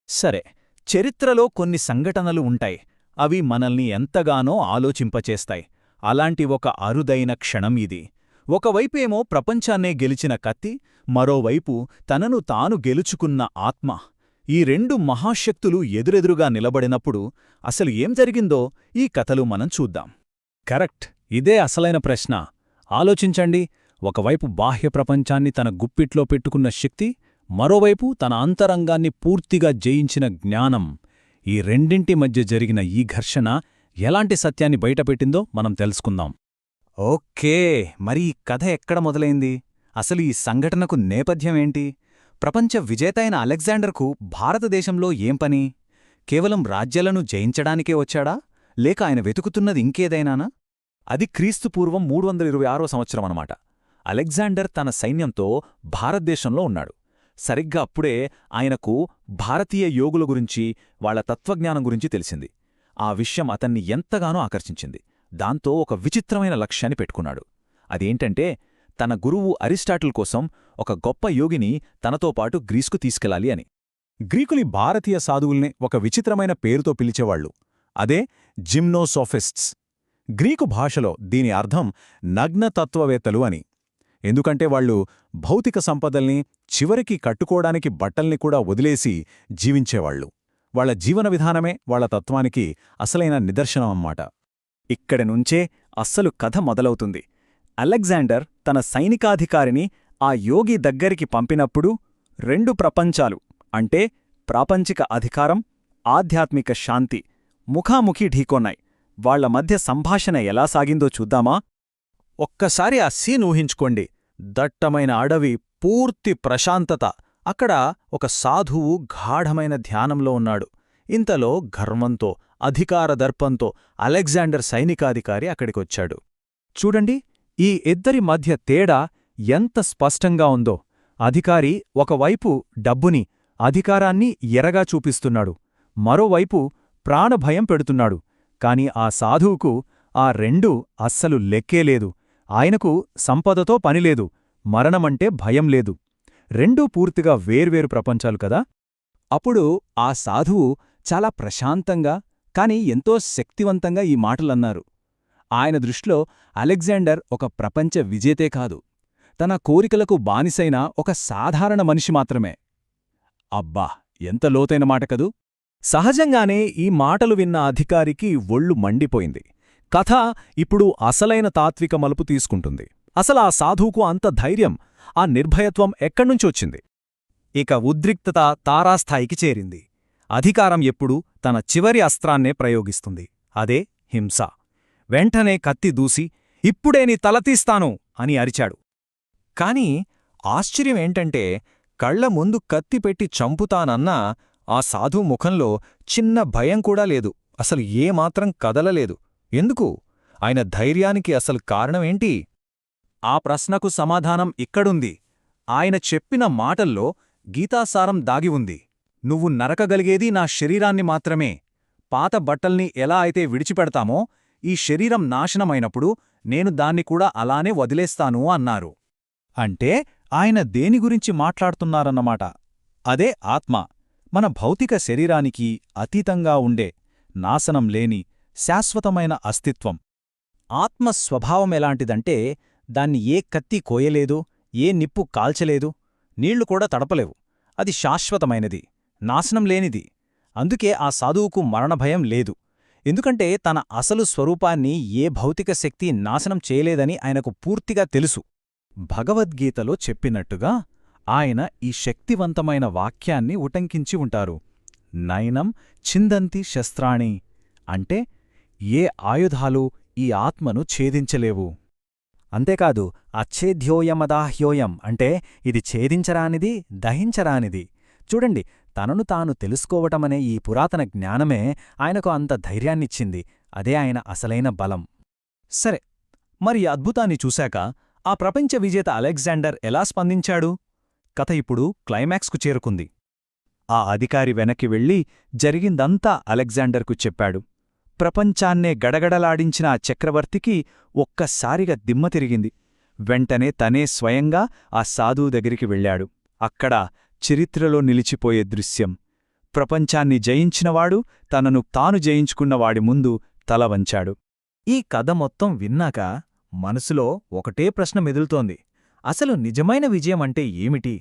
సరే, చరిత్రలో కొన్ని సంఘటనలు ఉంటాయి. అవి మనల్ని ఎంతగానో ఆలోచింపచేస్తాయి. అలాంటి ఒక అరుదైన క్షణం ఇది. ఒకవైపేమో ప్రపంచాన్నే గెలిచిన కత్తి, మరోవైపు తనను తాను గెలుచుకున్న ఆత్మ. ఈ రెండు మహాశక్తులు ఎదురెదురుగా నిలబడినప్పుడు అసలు ఏం జరిగిందో ఈ కథలు మనం చూద్దాం. కరెక్ట్, ఇదే అసలైన ప్రశ్న. ఆలోచించండి. ఒకవైపు బాహ్య ప్రపంచాన్ని తన గుప్పిట్లో పెట్టుకున్న శక్తి, మరోవైపు తన అంతరంగాన్ని పూర్తిగా జయించిన జ్ఞానం. ఈ రెండింటి మధ్య జరిగిన ఈ ఘర్షణ ఎలాంటి సత్యాన్ని బయటపెట్టిందో మనం తెలుసుకుందాం. ఓకే, మరి ఈ కథ ఎక్కడ మొదలైంది? అసలు ఈ సంఘటనకు నేపథ్యమేంటి? ప్రపంచ విజేత అయిన అలెగ్జాండర్కు భారతదేశంలో ఏం పని? కేవలం రాజ్యాలను జయించడానికే వచ్చాడా, లేక ఆయన వెతుకుతున్నది ఇంకేదైనానా? అది క్రీస్తుపూర్వం 326వ సంవత్సరమనమాట. అలెగ్జాండర్ తన సైన్యంతో భారతదేశంలో ఉన్నాడు. సరిగ్గా అప్పుడే ఆయనకు భారతీయ యోగుల గురించి, వాళ్ల తత్వజ్ఞానం గురించి తెలిసింది. ఆ విషయం అతన్ని ఎంతగానో ఆకర్షించింది. దాంతో ఒక విచిత్రమైన లక్ష్యాన్ని పెట్టుకున్నాడు. అదేంటంటే, తన గురువు అరిస్టాటిల్ కోసం ఒక గొప్ప యోగిని తనతో పాటు గ్రీస్కు తీసుకెళ్లాలి అని. గ్రీకులి భారతీయ సాధువుల్ని ఒక విచిత్రమైన పేరుతో పిలిచేవాళ్లు. అదే జిమ్నోసోఫిస్ట్స్. గ్రీకు భాషలో దీని అర్థం నగ్నతత్వవేత్తలు అని. ఎందుకంటే వాళ్లు భౌతిక సంపదల్ని, చివరికి కట్టుకోవడానికి బట్టల్ని కూడా వదిలేసి జీవించేవాళ్లు. వాళ్ల జీవన విధానమే వాళ్ల తత్వానికి అసలైన నిదర్శనం అన్నమాట. ఇక్కడి నుంచే అస్సలు కథ మొదలవుతుంది. అలెగ్జాండర్ తన సైనికాధికారిని ఆ యోగి దగ్గరికి పంపినప్పుడు రెండు ప్రపంచాలు, అంటే ప్రాపంచిక అధికారం, ఆధ్యాత్మిక శాంతి ముఖాముఖి ఢీకొన్నాయి. వాళ్ల మధ్య సంభాషణ ఎలా సాగిందో చూద్దామా? ఒక్కసారి ఆ సీన్ ఊహించుకోండి. దట్టమైన అడవి, పూర్తి ప్రశాంతత. అక్కడ ఒక సాధువు గాఢమైన ధ్యానంలో ఉన్నాడు. ఇంతలో గర్వంతో, అధికార దర్పంతో అలెగ్జాండర్ సైనికాధికారి అక్కడికొచ్చాడు. చూడండి, ఈ ఇద్దరి మధ్య తేడా ఎంత స్పష్టంగా ఉందో. అధికారి ఒకవైపు డబ్బుని, అధికారాన్ని ఎరగా చూపిస్తున్నాడు, మరోవైపు ప్రాణభయం పెడుతున్నాడు. కాని ఆ సాధువుకు ఆ రెండూ అస్సలు లెక్కేలేదు. ఆయనకు సంపదతో పనిలేదు, మరణమంటే భయం లేదు. రెండూ పూర్తిగా వేర్వేరు ప్రపంచాలు కదా. అప్పుడు ఆ సాధువు చాలా ప్రశాంతంగా, కాని ఎంతో శక్తివంతంగా ఈ మాటలన్నారు. ఆయన దృష్టిలో అలెగ్జాండర్ ఒక ప్రపంచ విజేతే కాదు, తన కోరికలకు బానిసైన ఒక సాధారణ మనిషి మాత్రమే. అబ్బా, ఎంత లోతైన మాట కదూ! సహజంగానే ఈ మాటలు విన్న అధికారికి ఒళ్ళు మండిపోయింది. కథ ఇప్పుడు అసలైన తాత్విక మలుపు తీసుకుంటుంది. అసలా సాధువుకు అంత ధైర్యం, ఆ నిర్భయత్వం ఎక్కడ్నుంచొచ్చింది? ఇక ఉద్రిక్తత తారాస్థాయికి చేరింది. అధికారం ఎప్పుడూ తన చివరి అస్త్రాన్నే ప్రయోగిస్తుంది, అదే హింస. వెంటనే కత్తి దూసి, ఇప్పుడే నీ తలతీస్తాను అని అరిచాడు. కాని ఆశ్చర్యమేంటంటే, కళ్ల ముందు కత్తి పెట్టి చంపుతానన్నా ఆ సాధువు ముఖంలో చిన్న భయం కూడా లేదు. అసలు ఏమాత్రం కదలలేదు. ఎందుకు? ఆయన ధైర్యానికి అసలు కారణమేంటి? ఆ ప్రశ్నకు సమాధానం ఇక్కడుంది. ఆయన చెప్పిన మాటల్లో గీతాసారం దాగి ఉంది. నువ్వు నరకగలిగేది నా శరీరాన్ని మాత్రమే. పాత బట్టల్ని ఎలా అయితే విడిచిపెడతామో, ఈ శరీరం నాశనమైనప్పుడు నేను దాన్ని కూడా అలానే వదిలేస్తాను అన్నారు. అంటే ఆయన దేని గురించి మాట్లాడుతున్నారన్నమాట? అదే ఆత్మ, మన భౌతిక శరీరానికి అతీతంగా ఉండే, నాశనం లేని శాశ్వతమైన అస్తిత్వం. ఆత్మ స్వభావమెలాంటిదంటే, దాన్ని ఏ కత్తి కోయలేదు, ఏ నిప్పు కాల్చలేదు, నీళ్లు కూడా తడపలేవు. అది శాశ్వతమైనది, నాశనం లేనిది. అందుకే ఆ సాధువుకు మరణభయం లేదు. ఎందుకంటే తన అసలు స్వరూపాన్ని ఏ భౌతిక శక్తి నాశనం చేయలేదని ఆయనకు పూర్తిగా తెలుసు. భగవద్గీతలో చెప్పినట్టుగా ఆయన ఈ శక్తివంతమైన వాక్యాన్ని ఉటంకించి ఉంటారు. నైనం ఛిందంతి శస్త్రాణి, అంటే ఏ ఆయుధాలు ఈ ఆత్మను ఛేదించలేవు. అంతేకాదు, అచ్ఛేద్యోయమదాహ్యోయం అంటే ఇది ఛేదించరానిది, దహించరానిది. చూడండి, తనను తాను తెలుసుకోవటమనే ఈ పురాతన జ్ఞానమే ఆయనకు అంత ధైర్యాన్నిచ్చింది. అదే ఆయన అసలైన బలం. సరే, మరి అద్భుతాన్ని చూశాక ఆ ప్రపంచ విజేత అలెగ్జాండర్ ఎలా స్పందించాడు? కథ ఇప్పుడు క్లైమాక్స్కు చేరుకుంది. ఆ అధికారి వెనక్కి వెళ్ళి జరిగిందంతా అలెగ్జాండర్కు చెప్పాడు. ప్రపంచాన్నే గడగడలాడించిన ఆ చక్రవర్తికి ఒక్కసారిగా దిమ్మ తిరిగింది. వెంటనే తనే స్వయంగా ఆ సాధువు దగ్గరికి వెళ్ళాడు. అక్కడ చరిత్రలో నిలిచిపోయే దృశ్యం. ప్రపంచాన్ని జయించినవాడు తనను తాను జయించుకున్నవాడి ముందు తల వంచాడు. ఈ కథ మొత్తం విన్నాక మనసులో ఒకటే ప్రశ్న మెదులుతోంది. అసలు నిజమైన విజయమంటే ఏమిటి?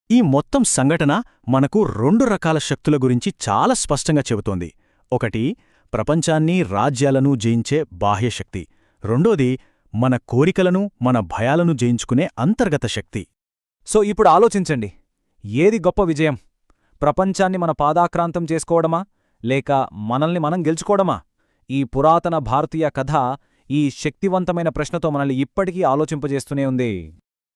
ఈ మొత్తం సంఘటన మనకు 2 రకాల శక్తుల గురించి చాలా స్పష్టంగా చెబుతోంది. ఒకటి, ప్రపంచాన్ని రాజ్యాలను జయించే బాహ్యశక్తి. రెండోది, మన కోరికలను మన భయాలను జయించుకునే అంతర్గత శక్తి. సో ఇప్పుడు ఆలోచించండి, ఏది గొప్ప విజయం? ప్రపంచాన్ని మన పాదాక్రాంతం చేసుకోవడమా, లేక మనల్ని మనం గెలుచుకోవడమా? ఈ పురాతన భారతీయ కథ ఈ శక్తివంతమైన ప్రశ్నతో మనల్ని ఇప్పటికీ ఆలోచింపజేస్తూనే ఉంది.